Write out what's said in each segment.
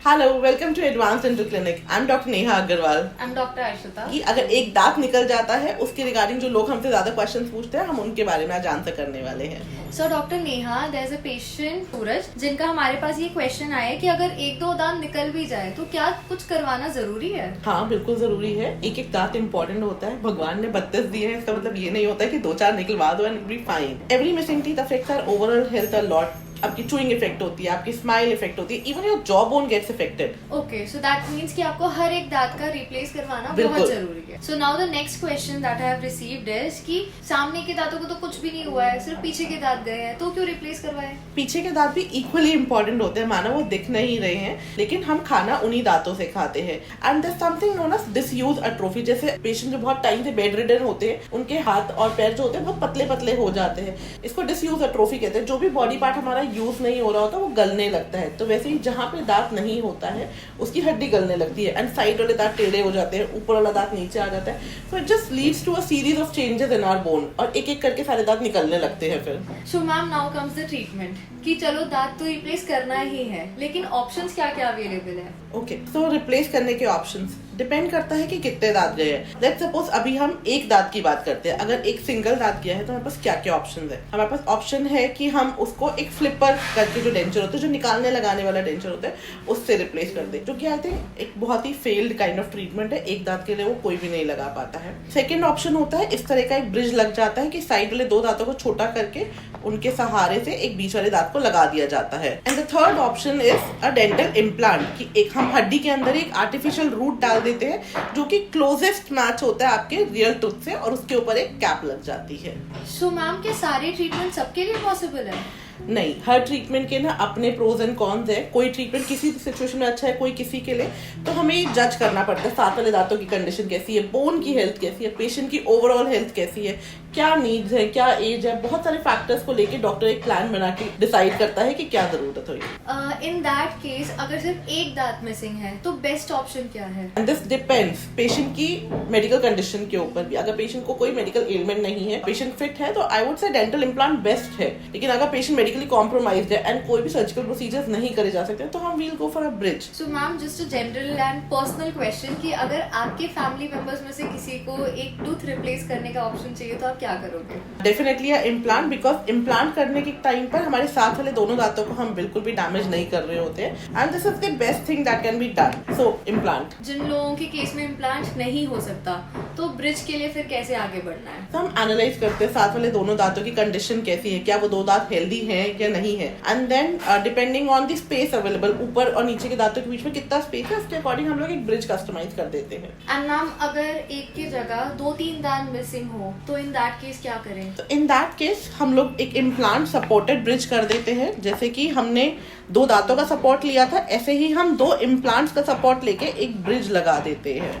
Hello, welcome to advance dental clinic. I am doctor Neha Agarwal. I am doctor Ayshuta. कि अगर एक दांत निकल जाता है उसके रिगार्डिंग जो लोग हमसे ज्यादा क्वेश्चंस पूछते हैं, हम उनके बारे में आज आंसर करने वाले हैं। So doctor Neha, there is a patient Suraj जिनका हमारे पास ये क्वेश्चन आया है कि अगर एक दो दांत निकल भी जाए तो क्या कुछ करवाना जरूरी है? हाँ, बिल्कुल जरूरी है। एक एक दांत इंपॉर्टेंट होता है। भगवान ने 32 दिए हैं, इसका मतलब ये नहीं होता है कि 2-4 निकलवा दो and be fine. Every missing teeth affects our overall health a lot. आपकी चूइंग इफेक्ट होती है, आपकी स्माइल इफेक्ट होती है, even your jaw bone gets affected. Okay, so that means कि आपको हर एक दांत का रिप्लेस करवाना बहुत जरूरी है। So now the next question that I have received is कि सामने के दांतों को तो कुछ भी नहीं हुआ है, सिर्फ पीछे के दांत गए हैं, तो क्यों रिप्लेस करवाएं? पीछे के दांत भी इक्वली इंपॉर्टेंट होते हैं, माना वो दिख नहीं रहे हैं, लेकिन हम खाना उन्हीं दांतों से खाते हैं। And there something known as disuse atrophy. जैसे पेशेंट जो बहुत टाइम से बेड रिडन होते हैं, उनके हाथ और पैर जो होते हैं बहुत पतले पतले हो जाते हैं। इसको डिसयूज अट्रोफी कहते हैं। जो भी बॉडी पार्ट हमारा यूज नहीं हो रहा होता वो गलने लगता है। तो वैसे ही जहाँ पे दांत नहीं होता है उसकी हड्डी गलने लगती है, एंड साइड वाले दांत टेढ़े हो जाते हैं, ऊपर वाला दांत नीचे आ जाता है। So it just leads to a series of changes in our bone, और एक एक करके सारे दांत निकलने लगते हैं फिर। So ma'am, now comes the treatment कि चलो दांत तो रिप्लेस करना ही है, लेकिन ऑप्शंस क्या क्या अवेलेबल है? ओके, सो रिप्लेस करने के ऑप्शंस डिपेंड करता है कि कितने दांत गए हैं। लेट्स सपोज अभी हम एक दांत की बात करते हैं। अगर एक सिंगल दांत गया है तो हमारे पास क्या क्या ऑप्शन है? हमारे पास ऑप्शन है कि हम उसको एक फ्लिपर करके, जो डेंचर होता है, जो निकालने लगाने वाला डेंचर होता है, उससे रिप्लेस कर दे, जो कि आई थिंक एक बहुत he failed kind of treatment है। एक दांत के लिए वो कोई भी नहीं लगा पाता है। सेकेंड ऑप्शन होता है इस तरह का एक ब्रिज लग जाता है कि साइड वाले दो दांतों को छोटा करके उनके सहारे से एक बीच वाले दांत को लगा दिया जाता है। And the third option is a dental implant, कि एक हम हड्डी के अंदर एक आर्टिफिशियल रूट डाल देते हैं जो कि क्लोजेस्ट मैच होता है आपके रियल टूथ से, और उसके ऊपर एक कैप लग जाती है। सो मैम, क्या सारे ट्रीटमेंट सबके लिए पॉसिबल है? नहीं, हर ट्रीटमेंट के ना अपने प्रोज एंड कॉन्स है। कोई ट्रीटमेंट किसी सिचुएशन में अच्छा है, कोई किसी के लिए। तो हमें जज करना पड़ता है साथ वाले दांतों की कंडीशन कैसी है, बोन की हेल्थ कैसी है, पेशेंट की ओवरऑल हेल्थ कैसी है, क्या नीड्स है, क्या एज है। बहुत सारे फैक्टर्स को लेके डॉक्टर एक प्लान बना के डिसाइड करता है कि क्या जरूरत होगी। इन दैट केस अगर सिर्फ एक दांत मिसिंग है तो बेस्ट ऑप्शन क्या है? एंड दिस डिपेंड्स पेशेंट की मेडिकल कंडीशन के ऊपर भी। अगर पेशेंट को कोई मेडिकल एलिमेंट नहीं है, पेशेंट फिट है, तो I would say dental implant best है। लेकिन अगर पेशेंट मेडिकली कॉम्प्रोमाइज्ड है एंड कोई भी सर्जिकल प्रोसीजर्स नहीं करे जा सकते, तो हम will go for a bridge. So ma'am, just a general and personal question कि अगर आपके फैमिली मेंबर्स में से किसी को एक टूथ रिप्लेस करने का ऑप्शन चाहिए तो आप क्या करोगे? डेफिनेटली इम्प्लांट, बिकॉज इम्प्लांट करने के टाइम पर हमारे साथ वाले दोनों दांतों को हम बिल्कुल भी डैमेज नहीं कर रहे होते हैं, and this is the best thing that can be done. So implant. जिन लोगों के केस में इम्प्लांट नहीं हो सकता, तो ब्रिज के लिए फिर कैसे आगे बढ़ना है? तो हम एनालाइज करते हैं साथ वाले दोनों दांतों की कंडीशन कैसी है, क्या वो दो दांत हेल्दी हैं या नहीं है, and then depending on the space available, ऊपर और नीचे के दांतों के बीच में कितना स्पेस है, उसके अकॉर्डिंग हम लोग एक ब्रिज कस्टमाइज कर देते हैं। एंड मैम, अगर एक की जगह 2-3 दांत मिसिंग हो तो इन दैट केस क्या करें? तो इन दैट केस हम लोग एक इम्प्लांट सपोर्टेड ब्रिज कर देते हैं। जैसे कि हमने 2 दांतों का सपोर्ट लिया था, ऐसे ही हम 2 इम्प्लांट्स का सपोर्ट लेके एक ब्रिज लगा देते हैं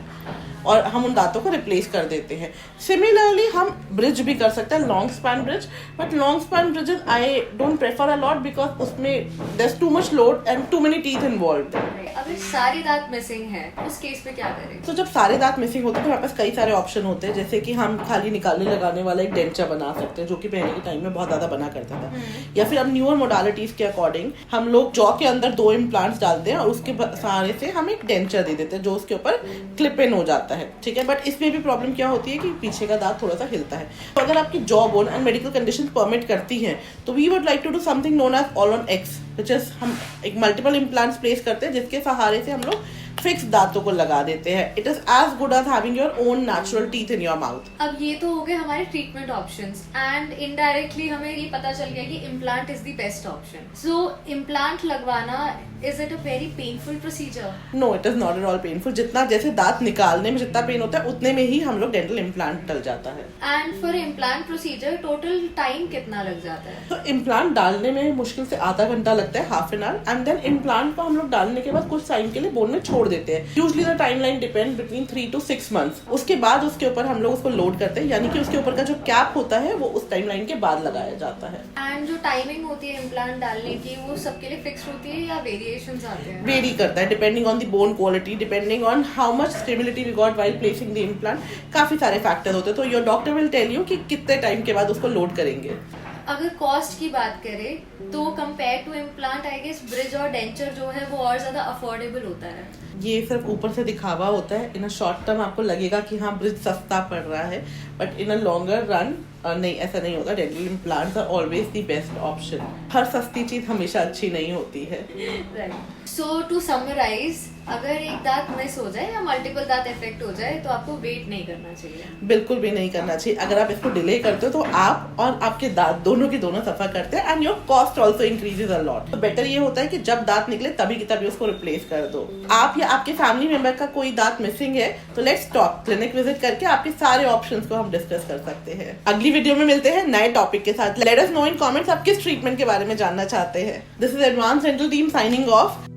और हम उन दांतों को रिप्लेस कर देते हैं। सिमिलरली हम ब्रिज भी कर सकते हैं, long span bridge, but long span bridges I don't prefer a lot because उसमें there is too much load and too many teeth involved. अगर सारे दांत मिसिंग है उस केस में क्या करें? तो जब सारे दांत मिसिंग होते हैं तो हमारे पास कई सारे ऑप्शन होते हैं। जैसे कि हम खाली निकालने लगाने वाला एक डेंचर बना सकते हैं, जो कि पहले के टाइम में बहुत ज्यादा बना करता था। या फिर अब न्यूअर मोडालिटीज के अकॉर्डिंग हम लोग जॉ के अंदर 2 इम्प्लांट्स डालते हैं और उसके सहारे से हम एक डेंचर दे देते हैं जो उसके ऊपर क्लिप इन हो जाता है। ठीक है, बट इसमें भी प्रॉब्लम क्या होती है कि पीछे का दांत थोड़ा सा हिलता है। तो अगर आपकी jaw bone and medical condition permit करती हैं, तो we would like to do something known as all on X, which is हम एक मल्टीपल इम्प्लांट्स प्लेस करते हैं जिसके सहारे से हम लोग फिक्स दांतों को लगा देते हैं। It is as good as having your own natural teeth in your mouth. अब ये तो हो गए हमारे ट्रीटमेंट ऑप्शंस, एंड इनडायरेक्टली हमें ये पता चल गया कि implant is the best option. So implant लगवाना, is it a very painful procedure? No, it is not at all painful. जितना जैसे दांत निकालने में जितना पेन होता है उतने में ही हम लोग डेंटल इम्प्लांट डल जाता है। And for implant procedure total time कितना लग जाता है? तो इम्प्लांट डालने में मुश्किल से आधा घंटा लगता है, half an hour, and then implant को हम लोग डालने के बाद कुछ टाइम के लिए बोन में छोड़ देते हैं। Usually the timeline depend between 3 to 6 months। उसके बाद उसके ऊपर हम लोग उसको लोड करते हैं, यानी कि उसके ऊपर का जो कैप होता है वो उस टाइमलाइन के बाद लगाया जाता है। एंड जो टाइमिंग होती है इम्प्लांट डालने की, वो सबके लिए फिक्स होती है या वेरिएशंस आते हैं? वेरी करता है depending on the bone quality, depending on how much stability we got while placing the implant. काफी सारे फैक्टर्स होते हैं, तो your doctor will tell you कि कितने टाइम के बाद उसको लोड करेंगे। अगर कॉस्ट की बात करें तो compare to implant I guess bridge और डेंचर जो है वो और ज्यादा अफोर्डेबल होता है। ये सिर्फ ऊपर से दिखावा होता है। इन अ शॉर्ट टर्म आपको लगेगा कि हाँ ब्रिज सस्ता पड़ रहा है, but in a longer run नहीं, ऐसा नहीं होता। Dental implants are always the best option. हर सस्ती चीज हमेशा अच्छी नहीं होती है। राइट। सो टू समराइज, अगर एक दांत मिस हो जाए या मल्टीपल दांत इफेक्ट हो जाए तो आपको वेट नहीं करना चाहिए। बिल्कुल भी नहीं करना चाहिए। अगर आप इसको डिले करते हो तो आप और आपके दांत दोनों के दोनों सफर करते हैं and your cost also increases a lot. तो बेटर ये होता है कि जब दांत निकले तभी की तभी उसको रिप्लेस कर दो। आप या आपके फैमिली मेंबर का कोई दांत मिसिंग है तो लेट्स टॉक। क्लिनिक विजिट करके आपके सारे ऑप्शंस को हम डिस्कस कर सकते हैं। अगली वीडियो में मिलते हैं नए टॉपिक के साथ। लेट अस नो इन कमेंट्स आप किस ट्रीटमेंट के बारे में जानना चाहते हैं। This is advance dental team signing off.